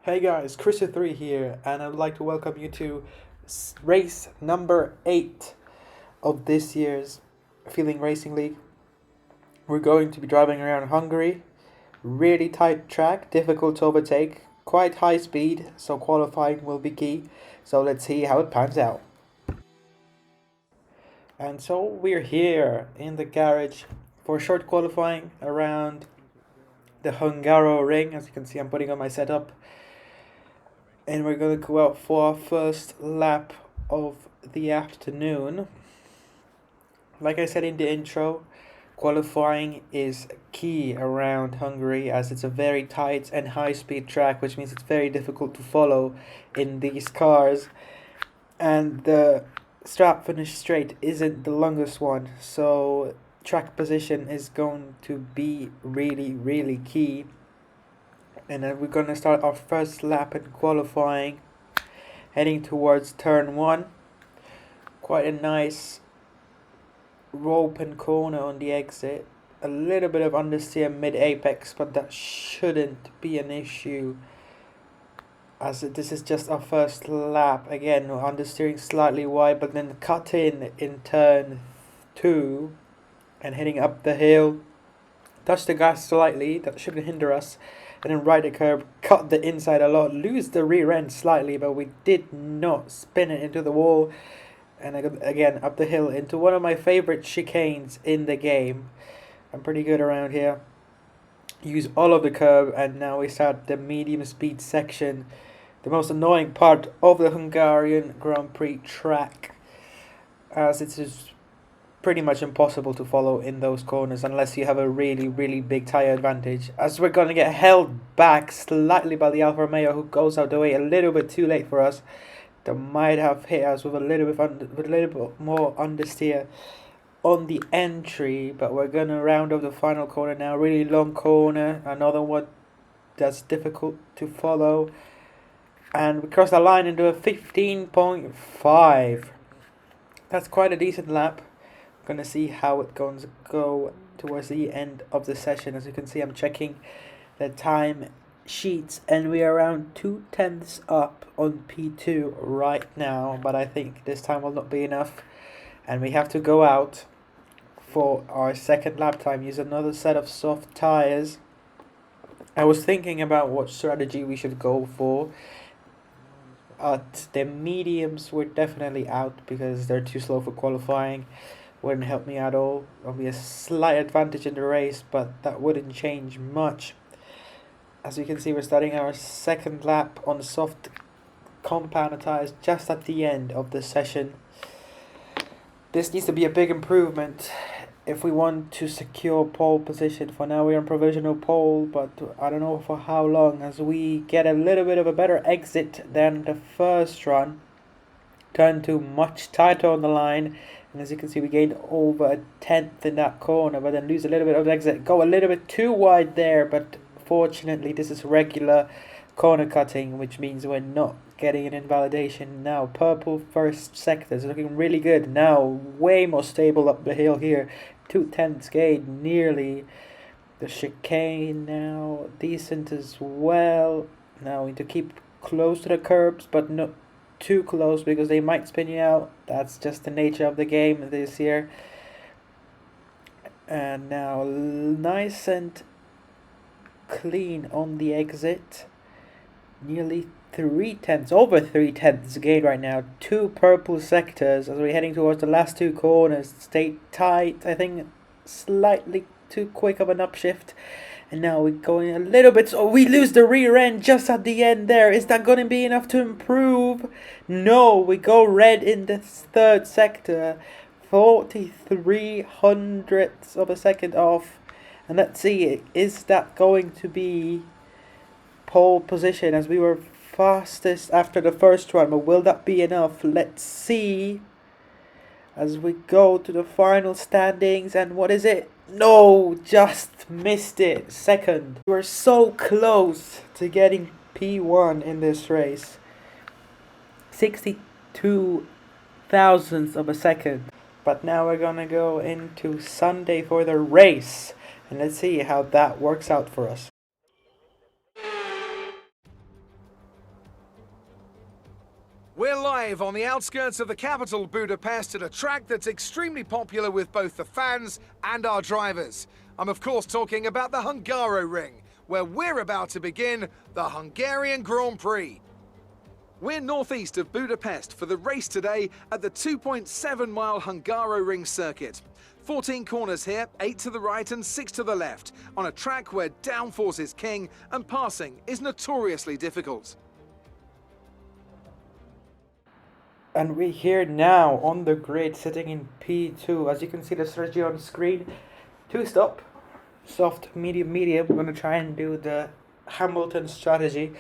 Hey guys, Chris3 here, and I would like to welcome you to race number 8 of this year's Feeling Racing League. We're going to be driving around Hungary. Really tight track, difficult to overtake, quite high speed, so qualifying will be key. So let's see how it pans out. And so we're here in the garage for short qualifying around the Hungaro ring. As you can see, I'm putting on my setup. And we're going to go out for our first lap of the afternoon. Like I said in the intro, qualifying is key around Hungary as it's a very tight and high speed track, which means it's very difficult to follow in these cars. And the strap finish straight isn't the longest one, so track position is going to be really key. And then we're going to start our first lap in qualifying, heading towards turn 1. Quite a nice rope and corner on the exit. A little bit of understeer mid-apex, but that shouldn't be an issue, as this is just our first lap. Again, understeering slightly wide, but then cut in turn 2 and heading up the hill. Touch the gas slightly, that shouldn't hinder us. And then ride the curb, cut the inside a lot, lose the rear end slightly, but we did not spin it into the wall. And again, up the hill into one of my favorite chicanes in the game. I'm pretty good around here. Use all of the curb, and now we start the medium speed section. The most annoying part of the Hungarian Grand Prix track, as it is pretty much impossible to follow in those corners unless you have a really big tire advantage, as we're going to get held back slightly by the Alfa Romeo, who goes out the way a little bit too late for us. That might have hit us with a little bit more understeer on the entry, but we're going to round up the final corner now. Really long corner, another one that's difficult to follow, and we cross the line into a 15.5. That's quite a decent lap. Gonna see how it goes go towards the end of the session. As you can see, I'm checking the time sheets, and we are around 2/10 up on P2 right now, but I think this time will not be enough, and we have to go out for our second lap time, use another set of soft tires. I was thinking about what strategy we should go for. The mediums were definitely out because they're too slow for qualifying. Wouldn't help me at all. There'll be a slight advantage in the race, but that wouldn't change much. As you can see, we're starting our second lap on soft compound tires just at the end of the session. This needs to be a big improvement if we want to secure pole position. For now, we're on provisional pole, but I don't know for how long, as we get a little bit of a better exit than the first run. Turn 2 much tighter on the line, and as you can see, we gained over a tenth in that corner, but then lose a little bit of the exit. Go a little bit too wide there, but fortunately this is regular corner cutting, which means we're not getting an invalidation now. Purple first sector is looking really good now, way more stable up the hill here. 2/10 gain nearly. The chicane now decent as well. Now we need to keep close to the curbs, but not too close because they might spin you out. That's just the nature of the game this year. And now nice and clean on the exit. Nearly 3/10, over 3/10 gain right now. 2 purple sectors as we're heading towards the last 2 corners. Stay tight. I think slightly too quick of an upshift. And now we're going a little bit, so we lose the rear end just at the end there. Is that going to be enough to improve? No, we go red in the third sector. 43 hundredths of a second off. And let's see, is that going to be pole position, as we were fastest after the first run? But will that be enough? Let's see as we go to the final standings. And what is it? No, just missed it. Second. We were so close to getting P1 in this race. 62 thousandths of a second. But now we're gonna go into Sunday for the race, and let's see how that works out for us. We're live on the outskirts of the capital, Budapest, at a track that's extremely popular with both the fans and our drivers. I'm of course talking about the Hungaroring, where we're about to begin the Hungarian Grand Prix. We're northeast of Budapest for the race today at the 2.7-mile Hungaroring circuit. 14 corners here, 8 to the right and 6 to the left, on a track where downforce is king and passing is notoriously difficult. And we're here now on the grid, sitting in P2. As you can see the strategy on the screen, 2-stop, soft, medium, medium. We're going to try and do the Hamilton strategy.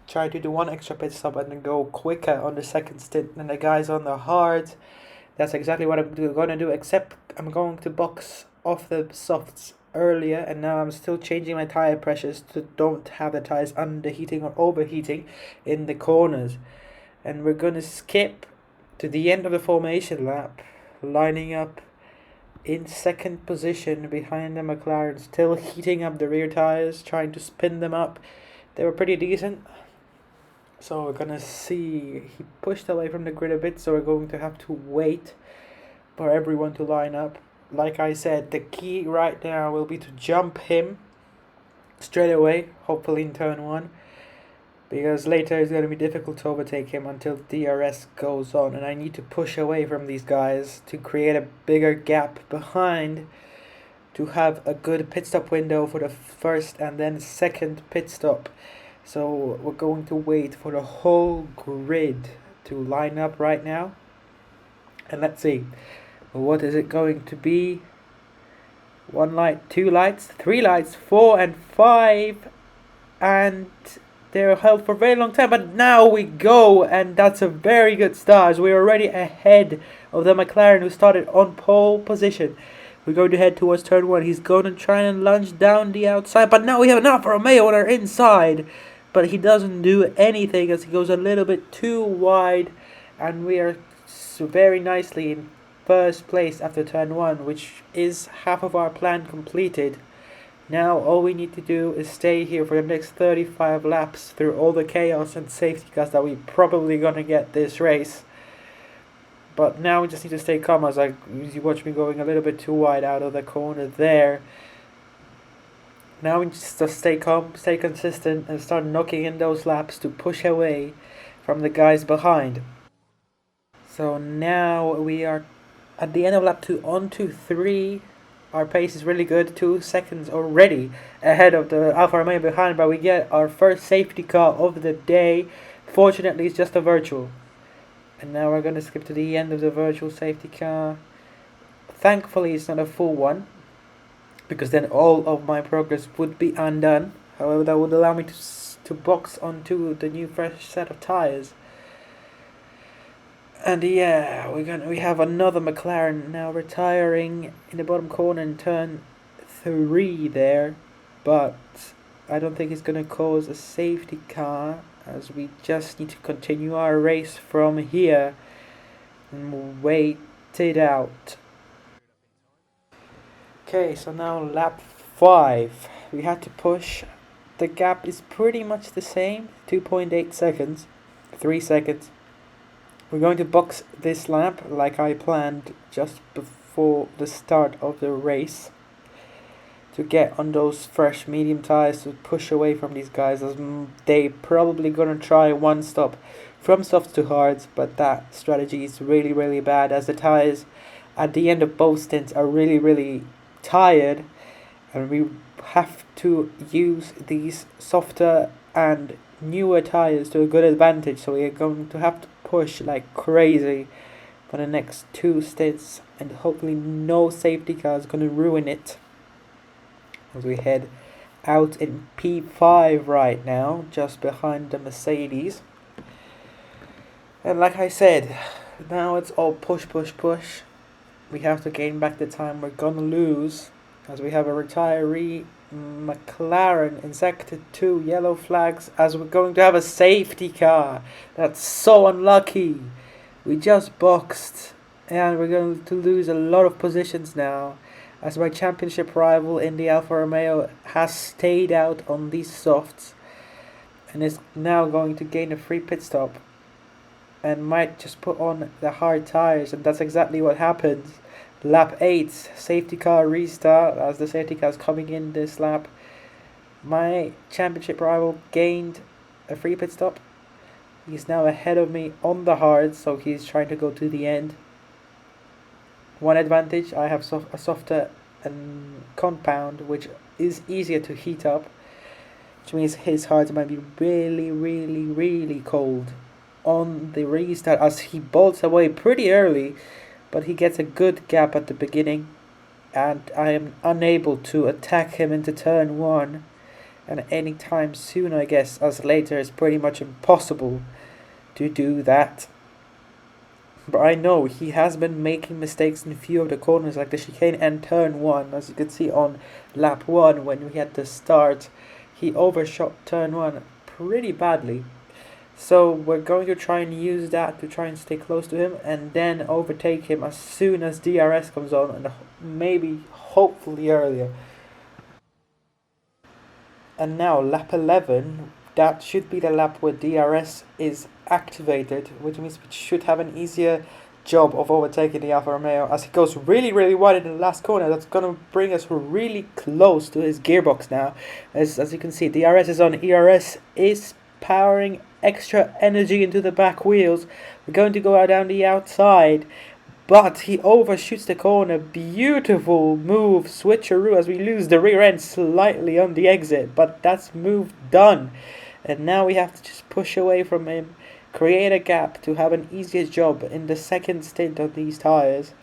Try to do one extra pit stop and then go quicker on the second stint than the guys on the hard. That's exactly what I'm going to do, except I'm going to box off the softs earlier, and now I'm still changing my tire pressures to don't have the tires underheating or overheating in the corners. And we're going to skip to the end of the formation lap, lining up in second position behind the McLaren, still heating up the rear tires, trying to spin them up. They were pretty decent. So we're going to see, he pushed away from the grid a bit, so we're going to have to wait for everyone to line up. Like I said, the key right now will be to jump him straight away, hopefully in turn 1. Because later it's going to be difficult to overtake him until DRS goes on. And I need to push away from these guys to create a bigger gap behind, to have a good pit stop window for the first and then second pit stop. So we're going to wait for the whole grid to line up right now. And let's see, what is it going to be? 1 light, 2 lights, 3 lights, 4 and 5. And they're held for a very long time, but now we go, and that's a very good start, as we're already ahead of the McLaren, who started on pole position. We're going to head towards turn 1. He's going to try and lunge down the outside, but now we have an Alfa Romeo on our inside, but he doesn't do anything as he goes a little bit too wide, and we are very nicely in first place after turn 1, which is half of our plan completed. Now all we need to do is stay here for the next 35 laps through all the chaos and safety cars that we're probably going to get this race. But now we just need to stay calm, as you watch me going a little bit too wide out of the corner there. Now we just stay calm, stay consistent, and start knocking in those laps to push away from the guys behind. So now we are at the end of lap 2, on to 3. Our pace is really good, 2 seconds already ahead of the Alfa Romeo behind, but we get our first safety car of the day. Fortunately, it's just a virtual. And now we're going to skip to the end of the virtual safety car. Thankfully, it's not a full one, because then all of my progress would be undone. However, that would allow me to box onto the new fresh set of tires. And yeah, we have another McLaren now retiring in the bottom corner in turn 3 there, but I don't think it's going to cause a safety car, as we just need to continue our race from here and wait it out. Okay, so now lap 5. We had to push. The gap is pretty much the same, 2.8 seconds, 3 seconds. We're going to box this lap like I planned just before the start of the race, to get on those fresh medium tires to push away from these guys, as they probably gonna try one stop from softs to hards, but that strategy is really bad, as the tires at the end of both stints are really tired, and we have to use these softer and newer tires to a good advantage. So we are going to have to push like crazy for the next 2 stints, and hopefully no safety car is going to ruin it, as we head out in P5 right now, just behind the Mercedes. And like I said, now it's all push. We have to gain back the time we're gonna lose, as we have a retiree McLaren in sector 2, yellow flags, as we're going to have a safety car. That's so unlucky. We just boxed, and we're going to lose a lot of positions now, as my championship rival in the Alfa Romeo has stayed out on these softs and is now going to gain a free pit stop. and might just put on the hard tires, and that's exactly what happens. Lap 8, safety car restart as the safety car is coming in this lap. My championship rival gained a free pit stop. He's now ahead of me on the hard, so he's trying to go to the end. One advantage, I have a softer compound, which is easier to heat up, which means his hards might be really, really, really cold on the restart as he bolts away pretty early, but he gets a good gap at the beginning, and I am unable to attack him into turn 1 and any time soon, I guess, as later it's pretty much impossible to do that. But I know he has been making mistakes in a few of the corners, like the chicane and turn 1, as you can see on lap 1 when we had the start. He overshot turn 1 pretty badly. So we're going to try and use that to try and stay close to him and then overtake him as soon as DRS comes on, and maybe, hopefully earlier. And now lap 11, that should be the lap where DRS is activated, which means we should have an easier job of overtaking the Alfa Romeo as he goes really, really wide in the last corner. That's going to bring us really close to his gearbox now. As you can see, DRS is on. ERS is powering extra energy into the back wheels. We're going to go out down the outside, but he overshoots the corner. Beautiful move, switcheroo, as we lose the rear end slightly on the exit, but that's move done. And now we have to just push away from him, create a gap to have an easier job in the second stint of these tyres.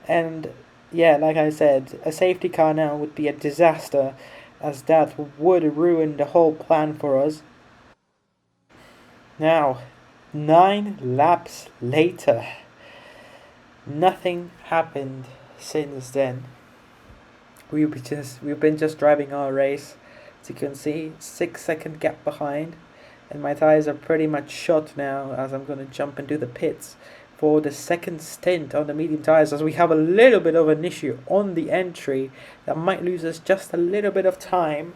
And yeah, like I said, a safety car now would be a disaster, as that would ruin the whole plan for us. Now, 9 laps later, nothing happened since then. We've been just driving our race. As you can see, 6-second gap behind, and my tires are pretty much shot now as I'm going to jump into the pits for the second stint on the medium tires, as we have a little bit of an issue on the entry that might lose us just a little bit of time.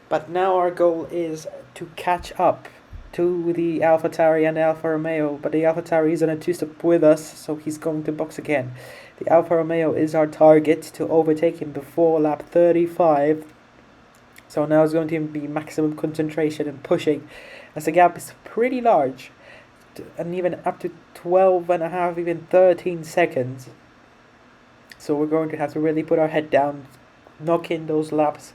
But now our goal is to catch up to the AlphaTauri and the Alfa Romeo, but the AlphaTauri is on a 2-stop with us, so he's going to box again. The Alfa Romeo is our target to overtake him before lap 35. So now it's going to be maximum concentration and pushing, as the gap is pretty large, and even up to 12.5, even 13 seconds. So we're going to have to really put our head down, knock in those laps,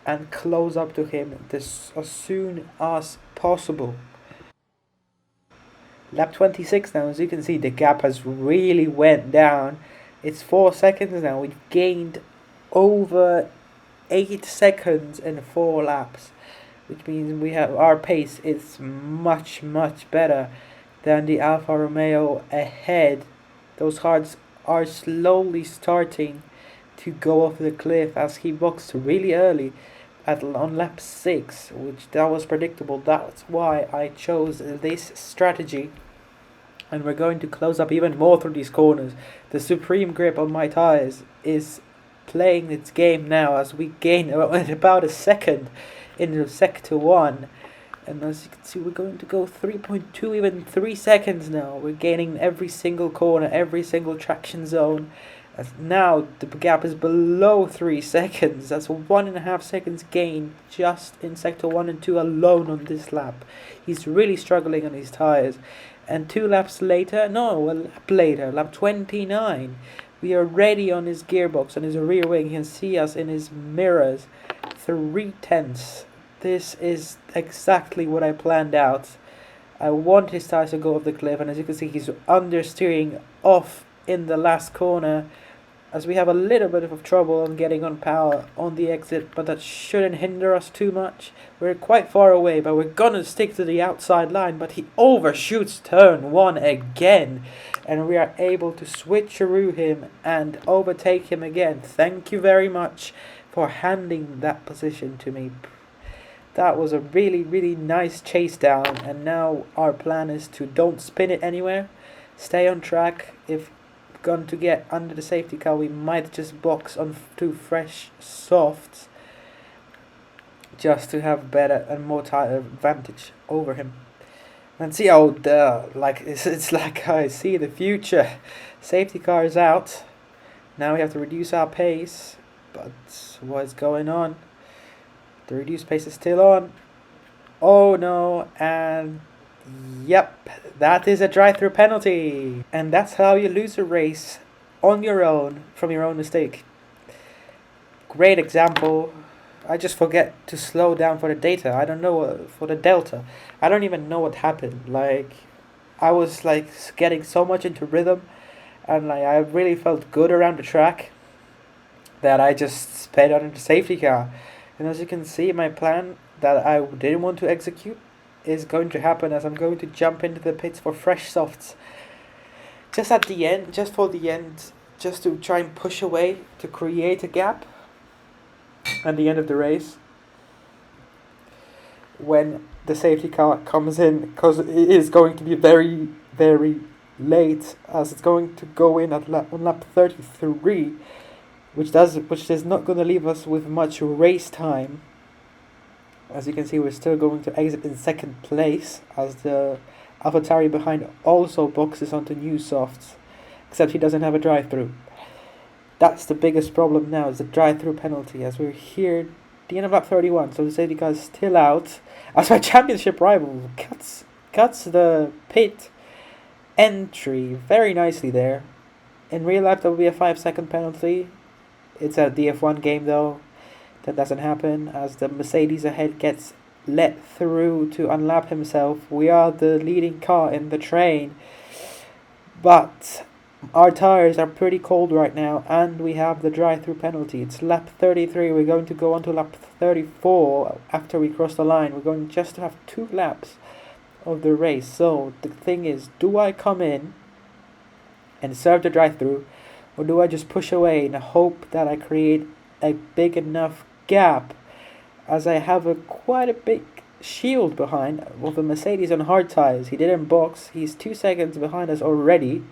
and close up to him as soon as possible. Lap 26 now, as you can see, the gap has really went down. It's 4 seconds now. We've gained over 8 seconds in 4 laps, which means we have our pace is much better than the Alfa Romeo ahead. Those hards are slowly starting to go off the cliff as he boxed really early on lap 6, which that was predictable. That's why I chose this strategy. And we're going to close up even more through these corners. The supreme grip on my tires is playing its game now as we gain about a second in sector 1. And as you can see, we're going to go 3.2, even 3 seconds now. We're gaining every single corner, every single traction zone. As now the gap is below 3 seconds. That's 1.5 seconds gain just in sector 1 and 2 alone on this lap. He's really struggling on his tires. And 2 laps later, no, a lap later, lap 29, we are ready on his gearbox, on his rear wing. You can see us in his mirrors. 3/10. This is exactly what I planned out. I want his tires to go off the cliff, and as you can see, he's understeering off in the last corner, as we have a little bit of trouble on getting on power on the exit, but that shouldn't hinder us too much. We're quite far away, but we're gonna stick to the outside line. But he overshoots turn 1 again, and we are able to switcheroo him and overtake him again. Thank you very much for handing that position to me. That was a really nice chase down, and now our plan is to don't spin it anywhere, stay on track. If going to get under the safety car, we might just box on 2 fresh softs just to have better and more tire advantage over him. And see how it's like I see the future. Safety car is out. Now we have to reduce our pace. But what's going on? The reduced pace is still on. Oh no, and yep, that is a drive-through penalty. And that's how you lose a race on your own from your own mistake. Great example. I just forget to slow down for the data. I don't know for the delta. I don't even know what happened. Like, I was like getting so much into rhythm, and like I really felt good around the track that I just sped on the safety car. And as you can see, my plan that I didn't want to execute is going to happen as I'm going to jump into the pits for fresh softs. Just at the end, just for the end, just to try and push away to create a gap at the end of the race when the safety car comes in, because it is going to be very, very late as it's going to go in at on lap 33, which is not going to leave us with much race time. As you can see, we're still going to exit in second place as the AlphaTauri behind also boxes onto new softs, except he doesn't have a drive-through. That's the biggest problem now, is the drive-through penalty, as we're here at the end of lap 31, so the safety car is still out, as my championship rival cuts the pit entry very nicely there. In real life, there will be a 5-second penalty. It's a DF1 game though. That doesn't happen as the Mercedes ahead gets let through to unlap himself. We are the leading car in the train, but our tires are pretty cold right now, and we have the drive-through penalty. It's lap 33. We're going to go on to lap 34 after we cross the line. We're going just to have 2 laps of the race. So the thing is, do I come in and serve the drive-through, or do I just push away and hope that I create a big enough gap, as I have quite a big shield behind with a Mercedes on hard tires. He didn't box. He's 2 seconds behind us already,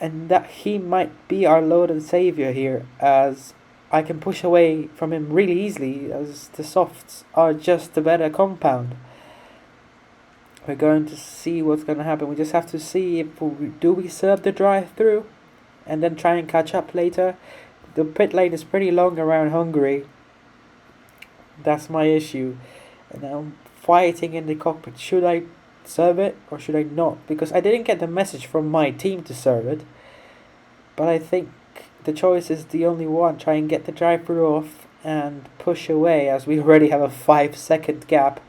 and that he might be our Lord and Savior here, as I can push away from him really easily, as the softs are just a better compound. We're going to see what's going to happen. We just have to see if we serve the drive-through and then try and catch up later. The pit lane is pretty long around Hungary. That's my issue. And I'm fighting in the cockpit. Should I serve it or should I not? Because I didn't get the message from my team to serve it. But I think the choice is the only one. Try and get the drive-through off and push away, as we already have a 5-second gap.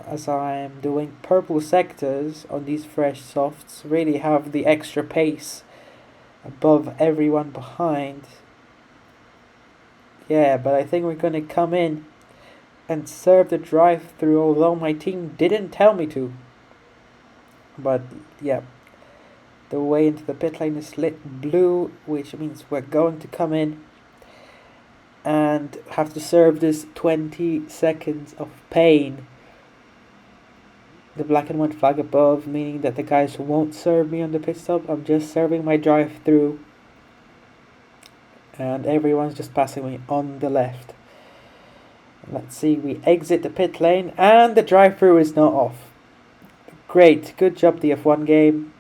As I'm doing purple sectors on these fresh softs, really have the extra pace above everyone behind. Yeah, but I think we're going to come in and serve the drive-through, although my team didn't tell me to. But yeah, the way into the pit lane is lit blue, which means we're going to come in and have to serve this 20 seconds of pain. The black and white flag above, meaning that the guys won't serve me on the pit stop. I'm just serving my drive-through, and everyone's just passing me on the left. Let's see, we exit the pit lane, and the drive-through is not off. Great, good job, the F1 game.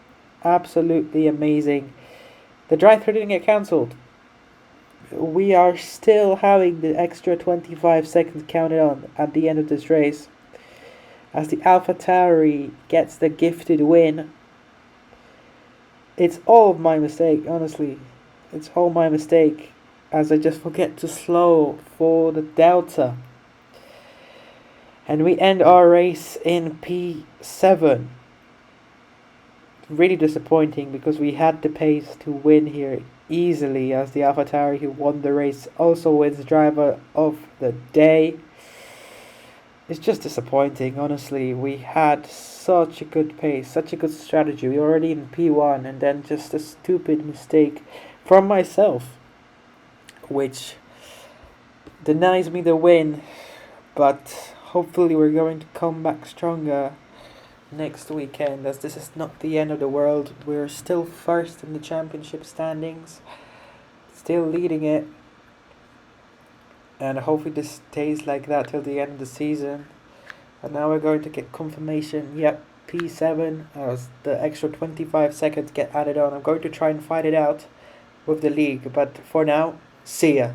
Absolutely amazing. The drive-through didn't get cancelled. We are still having the extra 25 seconds counted on at the end of this race, as the AlphaTauri gets the gifted win. It's all my mistake, honestly. It's all my mistake, as I just forget to slow for the delta. And we end our race in P7. Really disappointing, because we had the pace to win here easily, as the AlphaTauri who won the race also wins driver of the day. It's just disappointing, honestly. We had such a good pace, such a good strategy. We were already in P1, and then just a stupid mistake from myself, which denies me the win. But hopefully we're going to come back stronger next weekend, as this is not the end of the world. We're still first in the championship standings, still leading it. And hopefully this stays like that till the end of the season. And now we're going to get confirmation. Yep, P7 as the extra 25 seconds get added on. I'm going to try and fight it out with the league, but for now, see ya.